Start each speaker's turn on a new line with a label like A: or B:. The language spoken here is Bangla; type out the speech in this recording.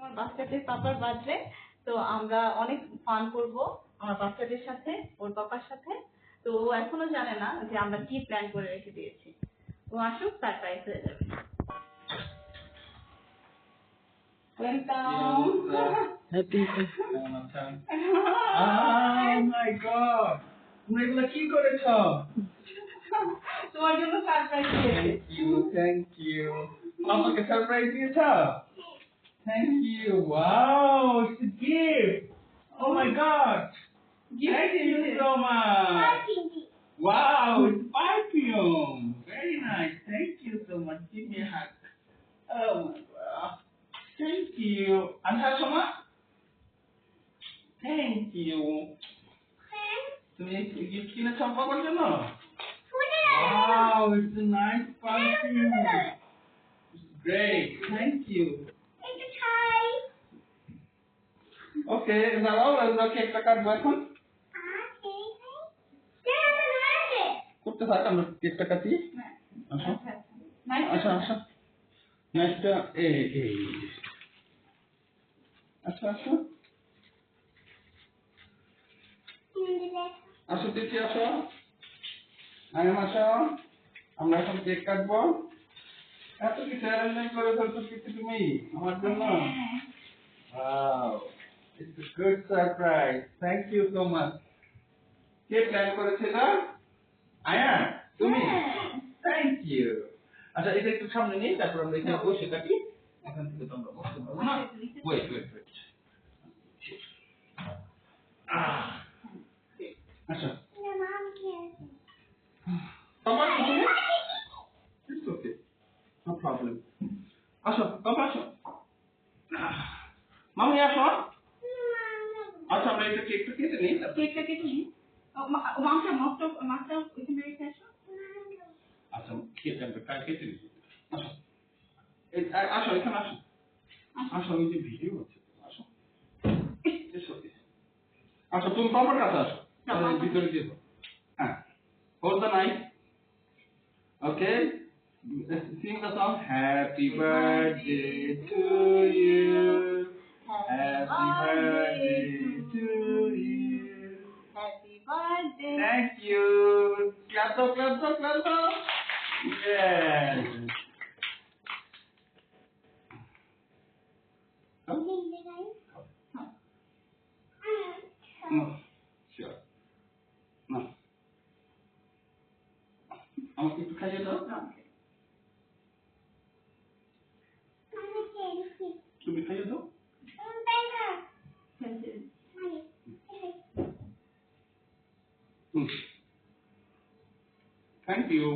A: আমার বাচ্চাটির পাপার বার্থডে, তো আমরা অনেক ফান করব আমার বাচ্চাটির সাথে, ওর পাপার সাথে। তো ও এখনো জানে না যে আমরা কি প্ল্যান করে রেখে দিয়েছি। ও আসুক, সারপ্রাইজ হয়ে যাবে।
B: Happy Oh my god! তুমি এগুলো কি করেছ?
A: তোমার জন্য সারপ্রাইজ দিয়েছি।
B: Thank you. আমাকে সারপ্রাইজ দিয়েছ? Thank you. Wow, it's a gift. Oh my god. Thank you so much. Wow, it's perfume. Very nice. Thank you so much. Give me a hug. Oh my god. Thank you. And how so much? Thank you. তুমি গিফট কিনেছ পাপার জন্য? Wow, it's a nice perfume. It's great. Thank you. Okay, দাঁড়াও, আমরা কেকটা কাটবো এখন। করতে থাক, আমরা কেকটা কাটি। আসো আসো আসো, নাইসটা এই আসো আসো আসো দেখি, আসো আয়াম আসো, আমরা এখন কেক কাটবো। এত কিছু অ্যারেঞ্জমেন্ট করে ফেলছো কিছু তুমি আমার জন্য। Wow, it's a good surprise. Thank you so much. K plan করেছিল? আয়ান, তুমি? Thank you. আচ্ছা, এটা একটু সামনে নিয়ে তারপর আমরা এখানে বসে কাটি। এখান থেকে তোমরা বসতে পারো না? Wait wait wait. আচ্ছা, তোমার কি? It's okay. No problem. আসো, বাবা আসো। মামি আসো। আচ্ছা, আমরা এটা কেকটা কেটে নিই।
A: কেকটা কেটে নিই। মাছটা ওইখানে রেখে আসো।
B: আচ্ছা, কেকটা কেটে নিই। আসো, আসো এখানে আসো। আসো, আমি যে ভিডিও হচ্ছে। আসো, এসো এসো। আচ্ছা, তুমি পাপার কাছে আসো। ভিতরে যেও। হ্যাঁ, hold the knife. Okay, sing the song. Happy birthday to you. Happy birthday to you.
A: Happy birthday.
B: Thank you. Clap, clap, clap, clap, clap. Yes. Sure. No. আমাকে একটু খাইয়ে দাও। তুমি খাইয়ে দাও। Thank you.